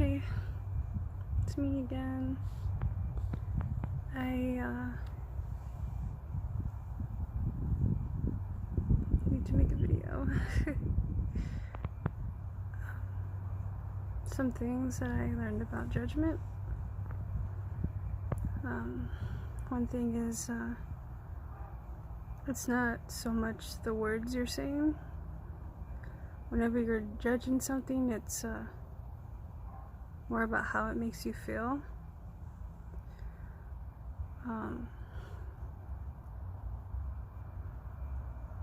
Hey, it's me again. I need to make a video. Some things that I learned about judgment. One thing is, it's not so much the words you're saying. Whenever you're judging something, it's more about how it makes you feel.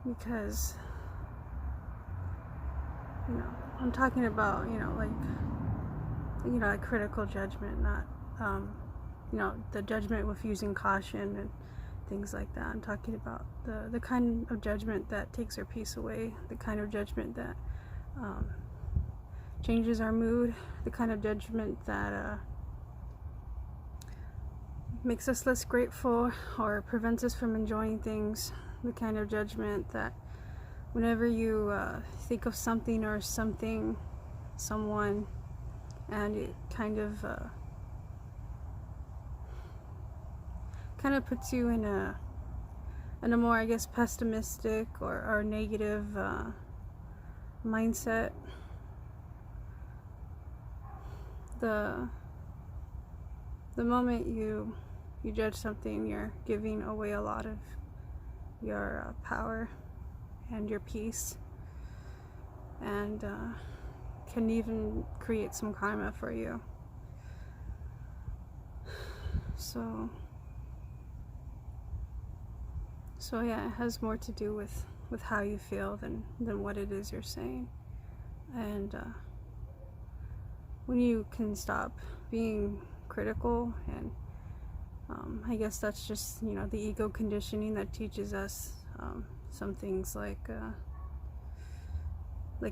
Because, I'm talking about, like critical judgment, not, the judgment with using caution and things like that. I'm talking about the kind of judgment that takes our peace away, the kind of judgment that changes our mood, the kind of judgment that makes us less grateful or prevents us from enjoying things, the kind of judgment that whenever you think of something or someone, and it kind of puts you in a more, I guess, pessimistic or negative mindset. The moment you judge something, you're giving away a lot of your power and your peace, and can even create some karma for you. So yeah, it has more to do with how you feel than what it is you're saying. And when you can stop being critical, and I guess that's just, the ego conditioning that teaches us some things like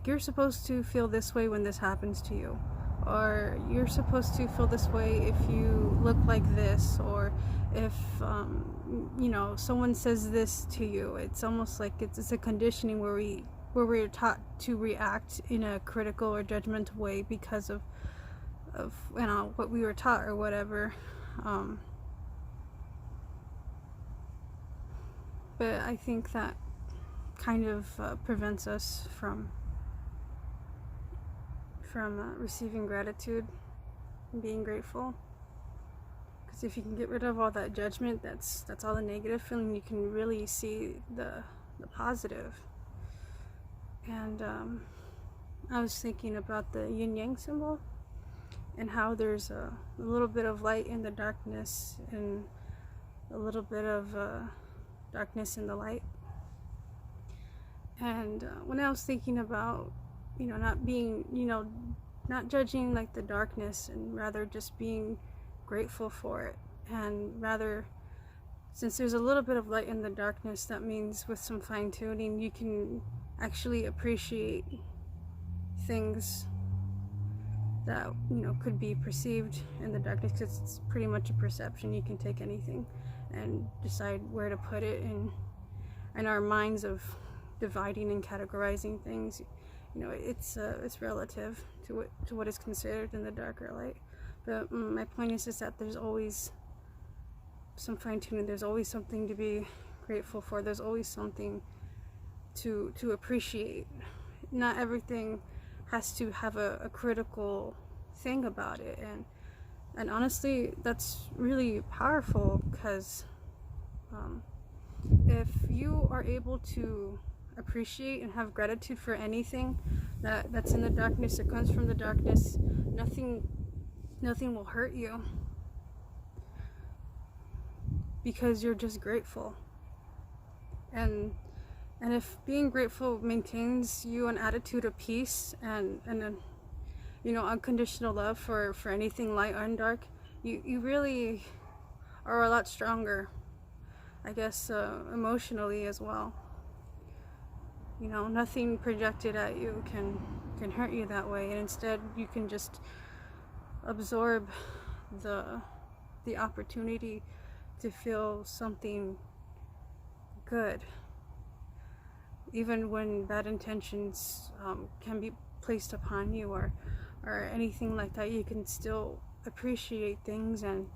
you're supposed to feel this way when this happens to you, or you're supposed to feel this way if you look like this, or if someone says this to you. It's almost like it's a conditioning where we're taught to react in a critical or judgmental way because of what we were taught or whatever. But I think that kind of prevents us from receiving gratitude and being grateful. Because if you can get rid of all that judgment, that's all the negative feeling, you can really see the positive. And I was thinking about the yin-yang symbol, and how there's a little bit of light in the darkness, and a little bit of darkness in the light. And when I was thinking about, not judging like the darkness, and rather just being grateful for it, and rather, since there's a little bit of light in the darkness, that means with some fine-tuning you can actually appreciate things that could be perceived in the darkness, because it's pretty much a perception. You can take anything and decide where to put it in our minds of dividing and categorizing things. It's relative to what is considered in the darker light. But my point is that there's always some fine-tuning. There's always something to be grateful for. There's always something to appreciate. Not everything has to have a critical thing about it, and honestly, that's really powerful, because if you are able to appreciate and have gratitude for anything that's in the darkness, that comes from the darkness, nothing will hurt you, because you're just grateful. And if being grateful maintains you an attitude of peace and unconditional love for anything light and dark, you really are a lot stronger, I guess, emotionally as well. Nothing projected at you can hurt you that way, and instead you can just absorb the opportunity to feel something good, even when bad intentions can be placed upon you, or or anything like that, you can still appreciate things, and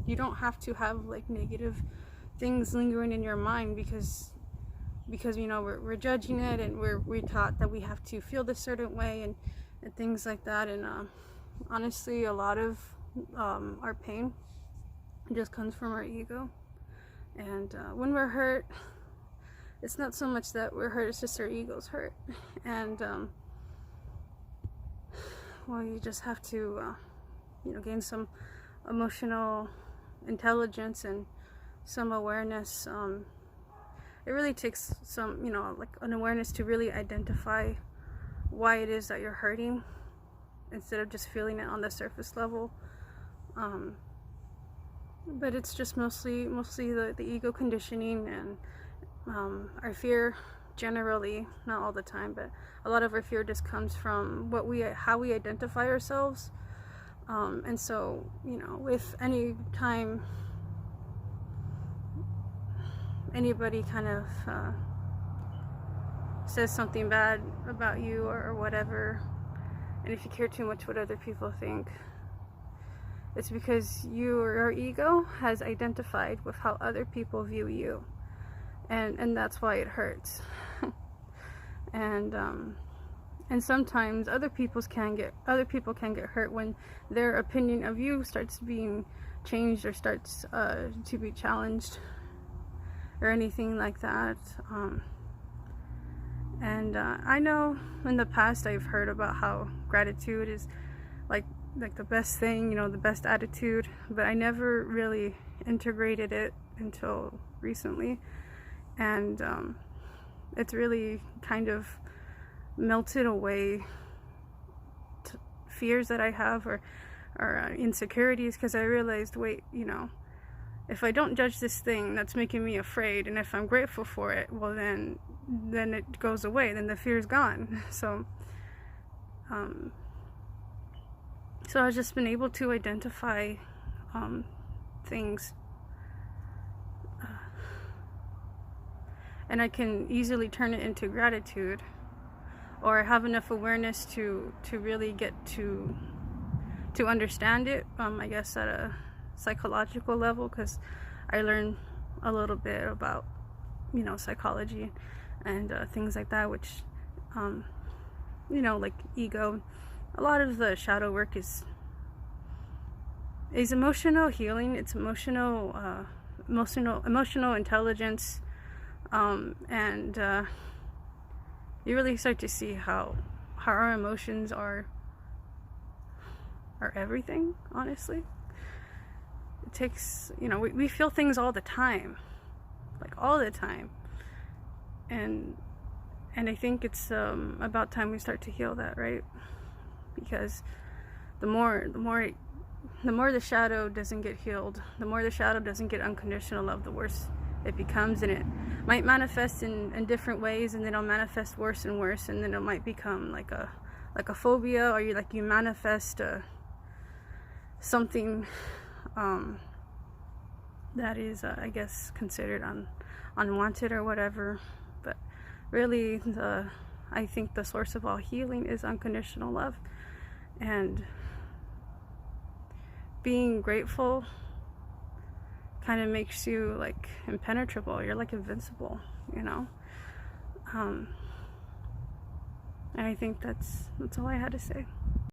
you don't have to have like negative things lingering in your mind because you know we're judging it, and we're taught that we have to feel this certain way, and things like that. And honestly, a lot of our pain just comes from our ego. And when we're hurt, it's not so much that we're hurt, it's just our ego's hurt. And well, you just have to you know, gain some emotional intelligence and some awareness. It really takes some, you know, like an awareness to really identify why it is that you're hurting, instead of just feeling it on the surface level. But it's just mostly the ego conditioning, and our fear, generally, not all the time, but a lot of our fear just comes from how we identify ourselves. And so, you know, if any time anybody kind of says something bad about you or whatever, and if you care too much what other people think, it's because your ego has identified with how other people view you, and that's why it hurts. And sometimes other people can get hurt when their opinion of you starts being changed, or starts to be challenged, or anything like that. And I know in the past I've heard about how gratitude is like the best thing, you know, the best attitude, but I never really integrated it until recently. And it's really kind of melted away fears that I have, or insecurities, because I realized, wait, you know, if I don't judge this thing that's making me afraid, and if I'm grateful for it, well then it goes away, then the fear's gone. So I've just been able to identify things, and I can easily turn it into gratitude, or have enough awareness to really get to understand it, I guess at a psychological level, because I learned a little bit about, you know, psychology and things like that, which you know, like ego. A lot of the shadow work is emotional healing. It's emotional intelligence, and you really start to see how our emotions are everything, honestly. It takes, you know, we feel things all the time, like all the time, and I think it's about time we start to heal that, right? Because the more the shadow doesn't get healed, the more the shadow doesn't get unconditional love, the worse it becomes. And it might manifest in different ways, and then it'll manifest worse and worse, and then it might become like a phobia, or you manifest something that is I guess considered unwanted or whatever. But really, I think the source of all healing is unconditional love, and being grateful kind of makes you like impenetrable. You're like invincible, you know. And I think that's all I had to say.